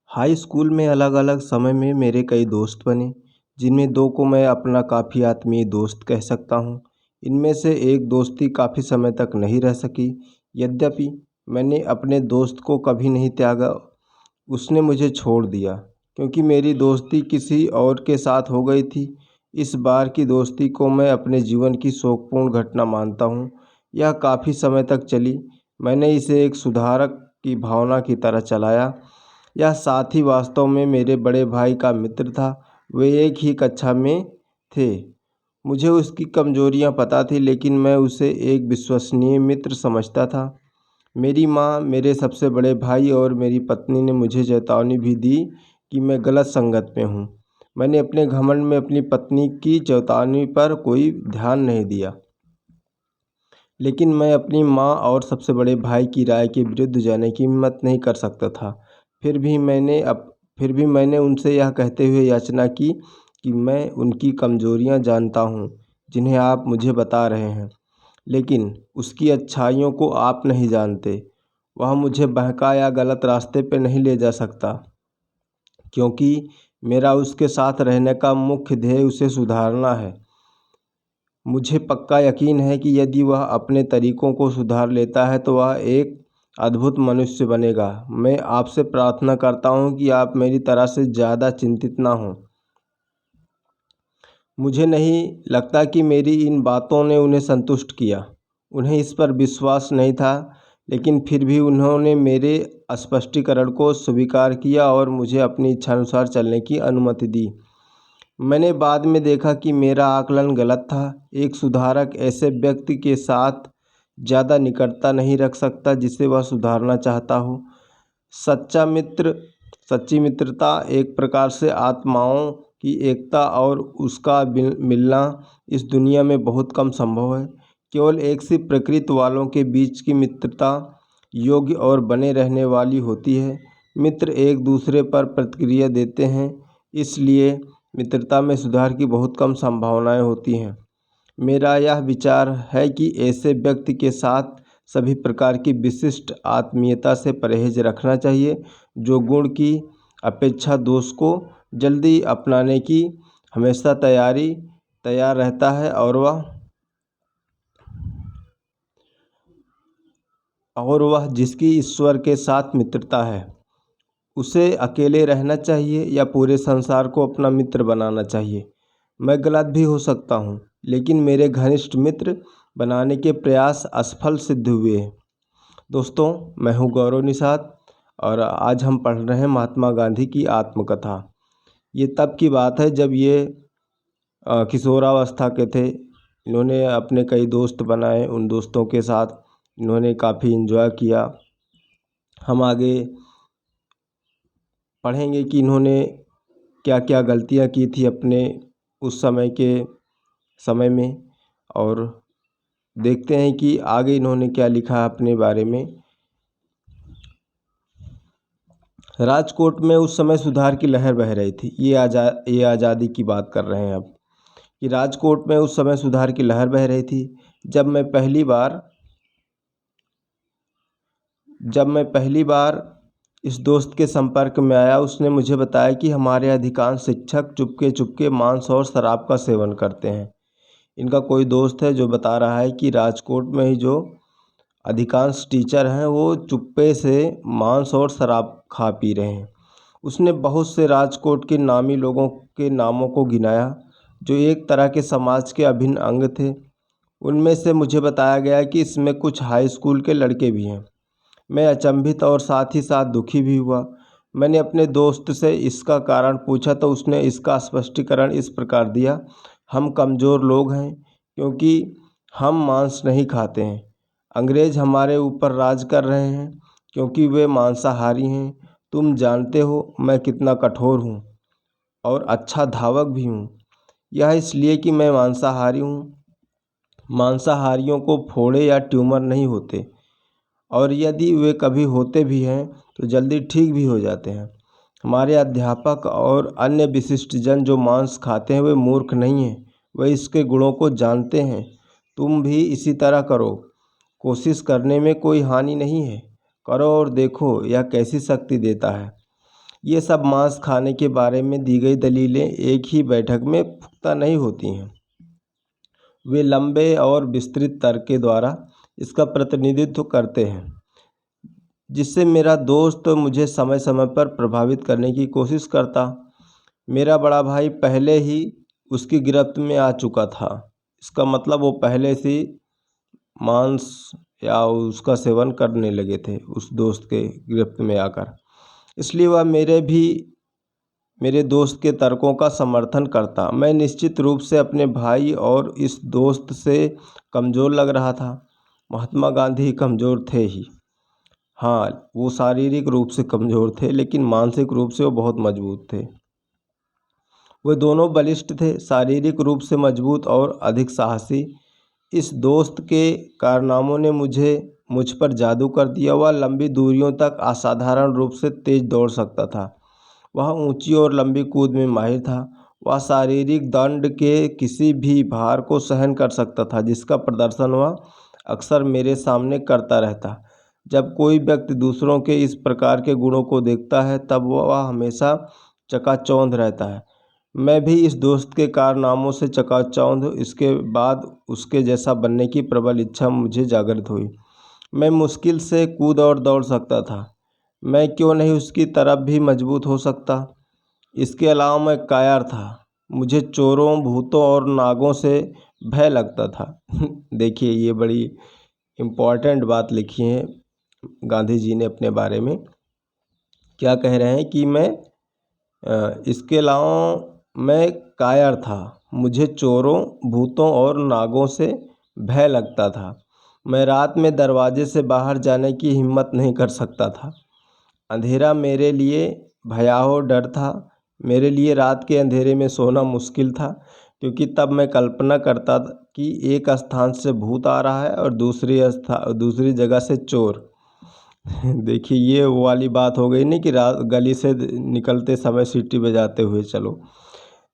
High school में अलग अलग समय में मेरे कई दोस्त बने, जिनमें दो को मैं अपना काफ़ी आत्मीय दोस्त कह सकता हूँ। इनमें से एक दोस्ती काफ़ी समय तक नहीं रह सकी। यद्यपि मैंने अपने दोस्त को कभी नहीं त्यागा, उसने मुझे छोड़ दिया क्योंकि मेरी दोस्ती किसी और के साथ हो गई थी। इस बार की दोस्ती को मैं अपने जीवन की शोकपूर्ण घटना मानता हूँ। यह काफ़ी समय तक चली। मैंने इसे एक सुधारक की भावना की तरह चलाया। यह साथी वास्तव में मेरे बड़े भाई का मित्र था। वे एक ही कक्षा में थे। मुझे उसकी कमजोरियां पता थी, लेकिन मैं उसे एक विश्वसनीय मित्र समझता था। मेरी माँ, मेरे सबसे बड़े भाई और मेरी पत्नी ने मुझे चेतावनी भी दी कि मैं गलत संगत में हूँ। मैंने अपने घमंड में अपनी पत्नी की चेतावनी पर कोई ध्यान नहीं दिया, लेकिन मैं अपनी माँ और सबसे बड़े भाई की राय के विरुद्ध जाने की हिम्मत नहीं कर सकता था। फिर भी मैंने उनसे यह कहते हुए याचना की कि मैं उनकी कमजोरियाँ जानता हूँ जिन्हें आप मुझे बता रहे हैं, लेकिन उसकी अच्छाइयों को आप नहीं जानते। वह मुझे बहका या गलत रास्ते पर नहीं ले जा सकता, क्योंकि मेरा उसके साथ रहने का मुख्य ध्येय उसे सुधारना है। मुझे पक्का यकीन है कि यदि वह अपने तरीकों को सुधार लेता है तो वह एक अद्भुत मनुष्य बनेगा। मैं आपसे प्रार्थना करता हूँ कि आप मेरी तरह से ज़्यादा चिंतित ना हों। मुझे नहीं लगता कि मेरी इन बातों ने उन्हें संतुष्ट किया। उन्हें इस पर विश्वास नहीं था, लेकिन फिर भी उन्होंने मेरे स्पष्टीकरण को स्वीकार किया और मुझे अपनी इच्छानुसार चलने की अनुमति दी। मैंने बाद में देखा कि मेरा आकलन गलत था। एक सुधारक ऐसे व्यक्ति के साथ ज़्यादा निकटता नहीं रख सकता जिसे वह सुधारना चाहता हो। सच्चा मित्र सच्ची मित्रता एक प्रकार से आत्माओं की एकता और उसका मिलना इस दुनिया में बहुत कम संभव है। केवल एक सी प्रकृति वालों के बीच की मित्रता योग्य और बने रहने वाली होती है। मित्र एक दूसरे पर प्रतिक्रिया देते हैं, इसलिए मित्रता में सुधार की बहुत कम संभावनाएं होती हैं। मेरा यह विचार है कि ऐसे व्यक्ति के साथ सभी प्रकार की विशिष्ट आत्मीयता से परहेज रखना चाहिए, जो गुण की अपेक्षा दोष को जल्दी अपनाने की हमेशा तैयार रहता है और वह जिसकी ईश्वर के साथ मित्रता है। उसे अकेले रहना चाहिए या पूरे संसार को अपना मित्र बनाना चाहिए। मैं गलत भी हो सकता हूँ, लेकिन मेरे घनिष्ठ मित्र बनाने के प्रयास असफल सिद्ध हुए हैं। दोस्तों, मैं हूँ गौरव निषाद और आज हम पढ़ रहे हैं महात्मा गांधी की आत्मकथा। ये तब की बात है जब ये किशोरावस्था के थे। इन्होंने अपने कई दोस्त बनाए, उन दोस्तों के साथ इन्होंने काफ़ी एंजॉय किया। हम आगे पढ़ेंगे कि इन्होंने क्या क्या गलतियां की थी अपने उस समय में, और देखते हैं कि आगे इन्होंने क्या लिखा अपने बारे में। राजकोट में उस समय सुधार की लहर बह रही थी। ये आज़ादी की बात कर रहे हैं अब, कि राजकोट में उस समय सुधार की लहर बह रही थी। जब मैं पहली बार इस दोस्त के संपर्क में आया, उसने मुझे बताया कि हमारे अधिकांश शिक्षक चुपके चुपके मांस और शराब का सेवन करते हैं। इनका कोई दोस्त है जो बता रहा है कि राजकोट में ही जो अधिकांश टीचर हैं वो चुप्पे से मांस और शराब खा पी रहे हैं। उसने बहुत से राजकोट के नामी लोगों के नामों को गिनाया जो एक तरह के समाज के अभिन्न अंग थे। उनमें से मुझे बताया गया कि इसमें कुछ हाई स्कूल के लड़के भी हैं। मैं अचंभित और साथ ही साथ दुखी भी हुआ। मैंने अपने दोस्त से इसका कारण पूछा तो उसने इसका स्पष्टीकरण इस प्रकार दिया: हम कमज़ोर लोग हैं क्योंकि हम मांस नहीं खाते हैं। अंग्रेज हमारे ऊपर राज कर रहे हैं क्योंकि वे मांसाहारी हैं। तुम जानते हो मैं कितना कठोर हूँ और अच्छा धावक भी हूँ। यह इसलिए कि मैं मांसाहारी हूँ। मांसाहारियों को फोड़े या ट्यूमर नहीं होते, और यदि वे कभी होते भी हैं तो जल्दी ठीक भी हो जाते हैं। हमारे अध्यापक और अन्य विशिष्ट जन जो मांस खाते हैं वे मूर्ख नहीं हैं, वे इसके गुणों को जानते हैं। तुम भी इसी तरह करो। कोशिश करने में कोई हानि नहीं है। करो और देखो यह कैसी शक्ति देता है। ये सब मांस खाने के बारे में दी गई दलीलें एक ही बैठक में पुख्ता नहीं होती हैं। वे लंबे और विस्तृत तर्क के द्वारा इसका प्रतिनिधित्व करते हैं, जिससे मेरा दोस्त मुझे समय समय पर प्रभावित करने की कोशिश करता। मेरा बड़ा भाई पहले ही उसकी गिरफ्त में आ चुका था। इसका मतलब वो पहले से मांस या उसका सेवन करने लगे थे उस दोस्त के गिरफ्त में आकर। इसलिए वह मेरे दोस्त के तर्कों का समर्थन करता। मैं निश्चित रूप से अपने भाई और इस दोस्त से कमज़ोर लग रहा था। महात्मा गांधी कमज़ोर थे ही। हाँ, वो शारीरिक रूप से कमज़ोर थे, लेकिन मानसिक रूप से वो बहुत मजबूत थे। वे दोनों बलिष्ठ थे, शारीरिक रूप से मजबूत और अधिक साहसी। इस दोस्त के कारनामों ने मुझ पर जादू कर दिया। वह लंबी दूरियों तक असाधारण रूप से तेज दौड़ सकता था। वह ऊंची और लंबी कूद में माहिर था। वह शारीरिक दंड के किसी भी भार को सहन कर सकता था, जिसका प्रदर्शन वह अक्सर मेरे सामने करता रहता। जब कोई व्यक्ति दूसरों के इस प्रकार के गुणों को देखता है, तब वह हमेशा चकाचौंध रहता है। मैं भी इस दोस्त के कारनामों से चकाचौंध। इसके बाद उसके जैसा बनने की प्रबल इच्छा मुझे जागृत हुई। मैं मुश्किल से कूद और दौड़ सकता था। मैं क्यों नहीं उसकी तरफ भी मजबूत हो सकता। इसके अलावा मैं कायर था। मुझे चोरों, भूतों और नागों से भय लगता था। देखिए, ये बड़ी इम्पॉर्टेंट बात लिखी है गांधी जी ने अपने बारे में। क्या कह रहे हैं कि इसके अलावा मैं कायर था। मुझे चोरों, भूतों और नागों से भय लगता था। मैं रात में दरवाजे से बाहर जाने की हिम्मत नहीं कर सकता था। अंधेरा मेरे लिए भयावह डर था। मेरे लिए रात के अंधेरे में सोना मुश्किल था, क्योंकि तब मैं कल्पना करता था कि एक स्थान से भूत आ रहा है और दूसरी जगह से चोर। देखिए, ये वो वाली बात हो गई नहीं कि रात गली से निकलते समय सीटी बजाते हुए चलो,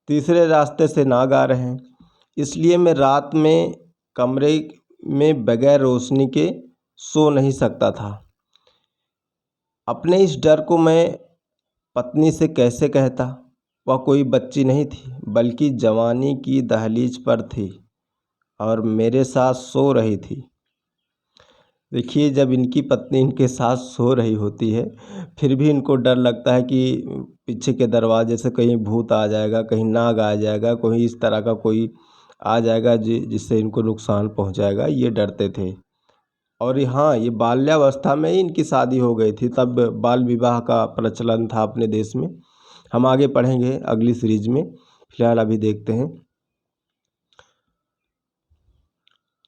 तीसरे रास्ते से नाग आ रहे हैं। इसलिए मैं रात में कमरे में बगैर रोशनी के सो नहीं सकता था। अपने इस डर को मैं पत्नी से कैसे कहता। वह कोई बच्ची नहीं थी, बल्कि जवानी की दहलीज पर थी और मेरे साथ सो रही थी। देखिए, जब इनकी पत्नी इनके साथ सो रही होती है, फिर भी इनको डर लगता है कि पीछे के दरवाजे से कहीं भूत आ जाएगा, कहीं नाग आ जाएगा, कोई इस तरह का कोई आ जाएगा जिससे इनको नुकसान पहुंचाएगा। ये डरते थे। और हाँ, ये बाल्यावस्था में ही इनकी शादी हो गई थी। तब बाल विवाह का प्रचलन था अपने देश में। हम आगे पढ़ेंगे अगली सीरीज में। फिलहाल अभी देखते हैं।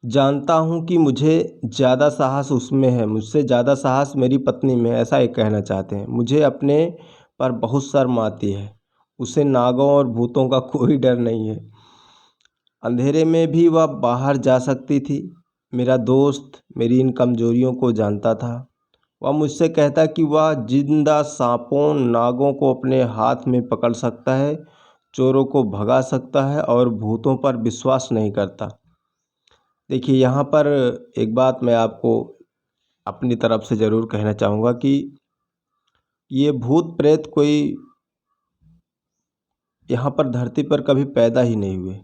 जानता हूँ कि मुझे ज़्यादा साहस उसमें है, मुझसे ज़्यादा साहस मेरी पत्नी में है, ऐसा ये कहना चाहते हैं। मुझे अपने पर बहुत शर्म आती है। उसे नागों और भूतों का कोई डर नहीं है। अंधेरे में भी वह बाहर जा सकती थी। मेरा दोस्त मेरी इन कमजोरियों को जानता था। वह मुझसे कहता कि वह जिंदा सांपों, नागों को अपने हाथ में पकड़ सकता है, चोरों को भगा सकता है और भूतों पर विश्वास नहीं करता। देखिए, यहाँ पर एक बात मैं आपको अपनी तरफ से ज़रूर कहना चाहूँगा कि ये भूत प्रेत कोई यहाँ पर धरती पर कभी पैदा ही नहीं हुए।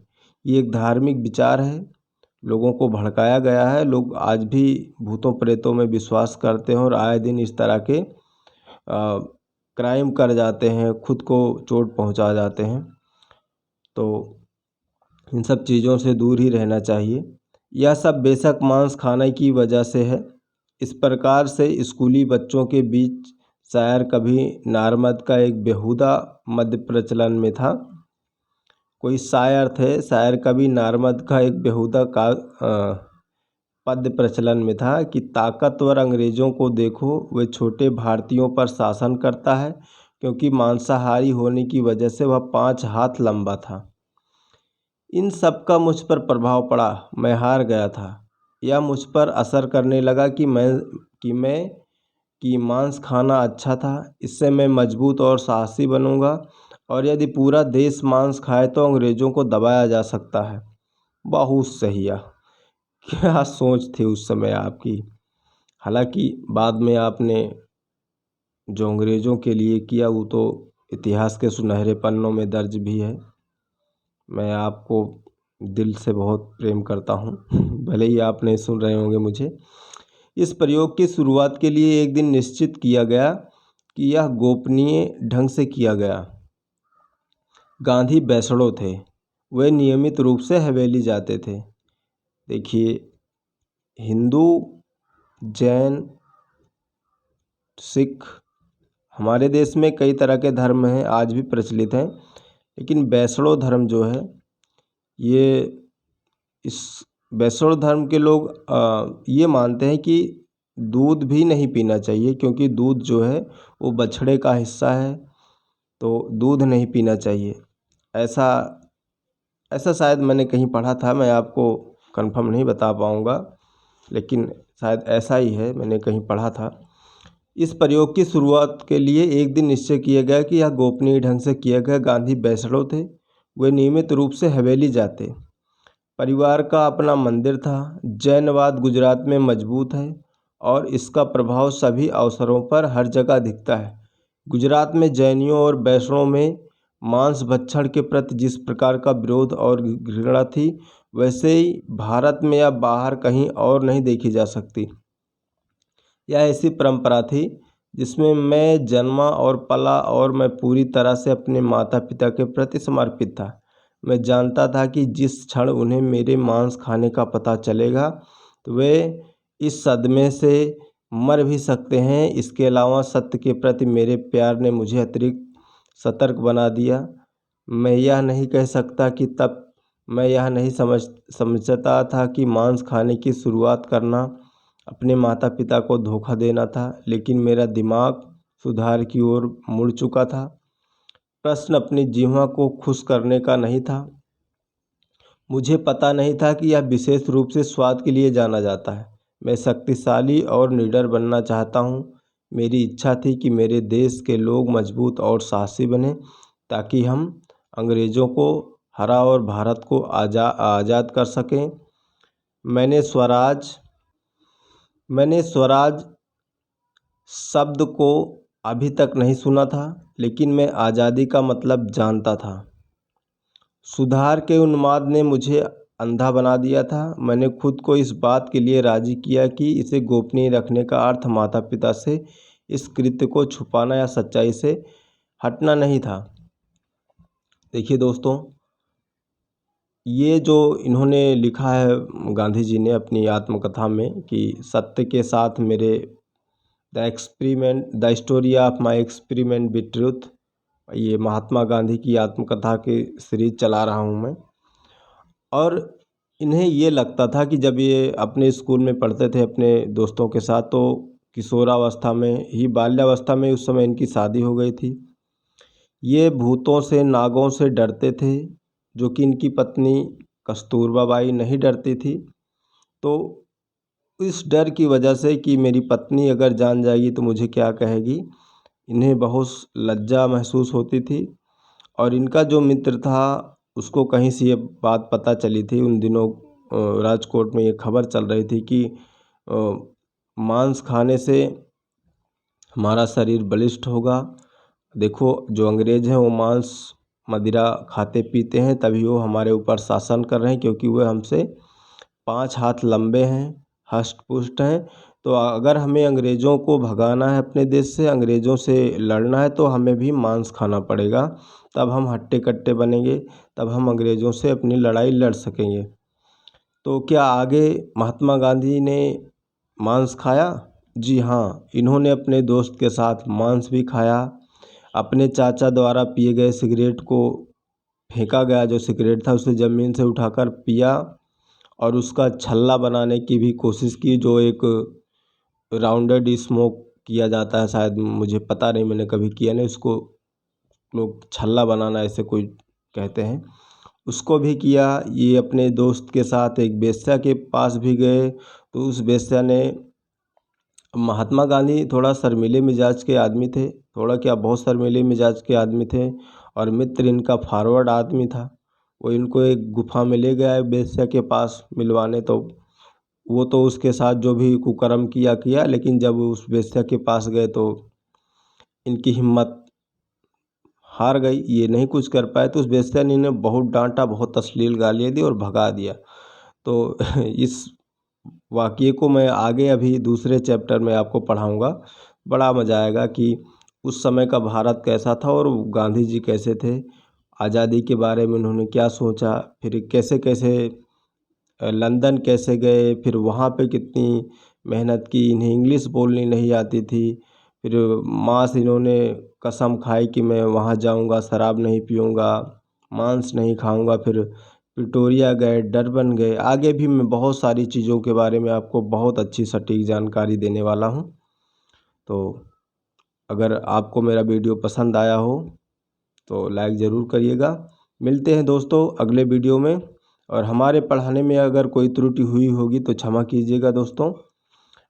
ये एक धार्मिक विचार है, लोगों को भड़काया गया है। लोग आज भी भूतों प्रेतों में विश्वास करते हैं और आए दिन इस तरह के क्राइम कर जाते हैं, खुद को चोट पहुँचा जाते हैं। तो इन सब चीज़ों से दूर ही रहना चाहिए। यह सब बेशक मांस खाने की वजह से है। इस प्रकार से स्कूली बच्चों के बीच शायर कभी नारमद का एक बेहुदा मध्य प्रचलन में था। कोई शायर थे, शायर कभी नारमद का एक बेहुदा का पद्य प्रचलन में था कि ताकतवर अंग्रेज़ों को देखो, वे छोटे भारतीयों पर शासन करता है, क्योंकि मांसाहारी होने की वजह से वह 5 हाथ लंबा था। इन सब का मुझ पर प्रभाव पड़ा। मैं हार गया था। यह मुझ पर असर करने लगा कि मांस खाना अच्छा था। इससे मैं मजबूत और साहसी बनूंगा, और यदि पूरा देश मांस खाए तो अंग्रेज़ों को दबाया जा सकता है। बहुत सही है। क्या सोच थी उस समय आपकी। हालांकि बाद में आपने जो अंग्रेज़ों के लिए किया वो तो इतिहास के सुनहरे पन्नों में दर्ज भी है। मैं आपको दिल से बहुत प्रेम करता हूँ भले ही आप नहीं सुन रहे होंगे मुझे। इस प्रयोग की शुरुआत के लिए एक दिन निश्चित किया गया कि यह गोपनीय ढंग से किया गया। गांधी बैसड़ों थे, वे नियमित रूप से हवेली जाते थे। देखिए, हिंदू, जैन, सिख, हमारे देश में कई तरह के धर्म हैं, आज भी प्रचलित हैं, लेकिन बैसड़ों धर्म जो है ये इस बैसड़ धर्म के लोग ये मानते हैं कि दूध भी नहीं पीना चाहिए, क्योंकि दूध जो है वो बछड़े का हिस्सा है, तो दूध नहीं पीना चाहिए। ऐसा ऐसा शायद मैंने कहीं पढ़ा था, मैं आपको कंफर्म नहीं बता पाऊँगा, लेकिन शायद ऐसा ही है, मैंने कहीं पढ़ा था। इस प्रयोग की शुरुआत के लिए एक दिन निश्चय किया गया कि यह गोपनीय ढंग से किया गया। गांधी बैसड़ों थे, वे नियमित रूप से हवेली जाते। परिवार का अपना मंदिर था। जैनवाद गुजरात में मजबूत है और इसका प्रभाव सभी अवसरों पर हर जगह दिखता है। गुजरात में जैनियों और वैष्णवों में मांस भक्षण के प्रति जिस प्रकार का विरोध और घृणा थी, वैसे ही भारत में या बाहर कहीं और नहीं देखी जा सकती। यह ऐसी परंपरा थी जिसमें मैं जन्मा और पला और मैं पूरी तरह से अपने माता पिता के प्रति समर्पित था। मैं जानता था कि जिस क्षण उन्हें मेरे मांस खाने का पता चलेगा तो वे इस सदमे से मर भी सकते हैं। इसके अलावा सत्य के प्रति मेरे प्यार ने मुझे अतिरिक्त सतर्क बना दिया। मैं यह नहीं कह सकता कि तब मैं यह नहीं समझता था कि मांस खाने की शुरुआत करना अपने माता पिता को धोखा देना था, लेकिन मेरा दिमाग सुधार की ओर मुड़ चुका था। प्रश्न अपनी जिह्वा को खुश करने का नहीं था। मुझे पता नहीं था कि यह विशेष रूप से स्वाद के लिए जाना जाता है। मैं शक्तिशाली और निडर बनना चाहता हूँ। मेरी इच्छा थी कि मेरे देश के लोग मजबूत और साहसी बने, ताकि हम अंग्रेज़ों को हरा और भारत को आज़ाद कर सकें। मैंने स्वराज शब्द को अभी तक नहीं सुना था, लेकिन मैं आज़ादी का मतलब जानता था। सुधार के उन्माद ने मुझे अंधा बना दिया था। मैंने खुद को इस बात के लिए राजी किया कि इसे गोपनीय रखने का अर्थ माता पिता से इस कृत्य को छुपाना या सच्चाई से हटना नहीं था। देखिए दोस्तों, ये जो इन्होंने लिखा है गांधी जी ने अपनी आत्मकथा में कि सत्य के साथ मेरे the story of my experiment with truth, ये महात्मा गांधी की आत्मकथा की सीरीज चला रहा हूँ मैं। और इन्हें ये लगता था कि जब ये अपने स्कूल में पढ़ते थे अपने दोस्तों के साथ, तो किशोरावस्था में ही, बाल्यावस्था में उस समय इनकी शादी हो गई थी। ये भूतों से, नागों से डरते थे, जो कि इनकी पत्नी कस्तूरबा बाई नहीं डरती थी। तो इस डर की वजह से कि मेरी पत्नी अगर जान जाएगी तो मुझे क्या कहेगी, इन्हें बहुत लज्जा महसूस होती थी। और इनका जो मित्र था उसको कहीं से ये बात पता चली थी। उन दिनों राजकोट में ये खबर चल रही थी कि मांस खाने से हमारा शरीर बलिष्ठ होगा। देखो, जो अंग्रेज़ हैं वो मांस मदिरा खाते पीते हैं, तभी वो हमारे ऊपर शासन कर रहे हैं, क्योंकि वह हमसे 5 हाथ लंबे हैं, हष्ट पुष्ट हैं। तो अगर हमें अंग्रेज़ों को भगाना है अपने देश से, अंग्रेज़ों से लड़ना है, तो हमें भी मांस खाना पड़ेगा। तब हम हट्टे कट्टे बनेंगे, तब हम अंग्रेज़ों से अपनी लड़ाई लड़ सकेंगे। तो क्या आगे महात्मा गांधी ने मांस खाया? जी हाँ, इन्होंने अपने दोस्त के साथ मांस भी खाया। अपने चाचा द्वारा पिए गए सिगरेट को फेंका गया, जो सिगरेट था उसे ज़मीन से उठाकर पिया और उसका छल्ला बनाने की भी कोशिश की, जो एक राउंडेड स्मोक किया जाता है, शायद मुझे पता नहीं, मैंने कभी किया नहीं, उसको लोग छल्ला बनाना ऐसे कोई कहते हैं, उसको भी किया। ये अपने दोस्त के साथ एक वेश्या के पास भी गए, तो उस वेश्या ने, महात्मा गांधी थोड़ा शर्मीले मिजाज के आदमी थे, थोड़ा क्या बहुत शर्मीले मिजाज के आदमी थे, और मित्र इनका फॉरवर्ड आदमी था। वो इनको एक गुफा में ले गया वेश्या के पास मिलवाने, तो वो तो उसके साथ जो भी कुकर्म किया, लेकिन जब उस वेश्या के पास गए तो इनकी हिम्मत हार गई, ये नहीं कुछ कर पाए, तो उस वेश्या ने इन्हें बहुत डांटा, बहुत अश्लील गालियाँ दी और भगा दिया। तो इस वाक़ये को मैं आगे अभी दूसरे चैप्टर में आपको पढ़ाऊँगा। बड़ा मज़ा आएगा कि उस समय का भारत कैसा था और गांधी जी कैसे थे, आज़ादी के बारे में उन्होंने क्या सोचा, फिर कैसे-कैसे लंदन कैसे गए, फिर वहाँ पे कितनी मेहनत की, इन्हें इंग्लिश बोलनी नहीं आती थी। फिर माँस इन्होंने कसम खाई कि मैं वहाँ जाऊँगा, शराब नहीं पीऊँगा, मांस नहीं खाऊँगा। फिर प्रिटोरिया गए, डरबन गए, आगे भी मैं बहुत सारी चीज़ों के बारे में आपको बहुत अच्छी सटीक जानकारी देने वाला हूँ। तो अगर आपको मेरा वीडियो पसंद आया हो तो लाइक ज़रूर करिएगा। मिलते हैं दोस्तों अगले वीडियो में, और हमारे पढ़ाने में अगर कोई त्रुटि हुई होगी तो क्षमा कीजिएगा दोस्तों।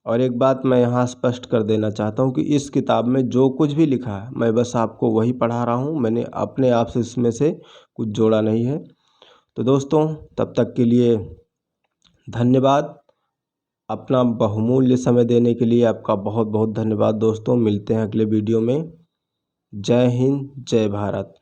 और एक बात मैं यहाँ स्पष्ट कर देना चाहता हूँ कि इस किताब में जो कुछ भी लिखा है मैं बस आपको वही पढ़ा रहा हूँ, मैंने अपने आप से इसमें से कुछ जोड़ा नहीं है। तो दोस्तों तब तक के लिए धन्यवाद। अपना बहुमूल्य समय देने के लिए आपका बहुत बहुत धन्यवाद दोस्तों। मिलते हैं अगले वीडियो में। जय हिंद, जय भारत।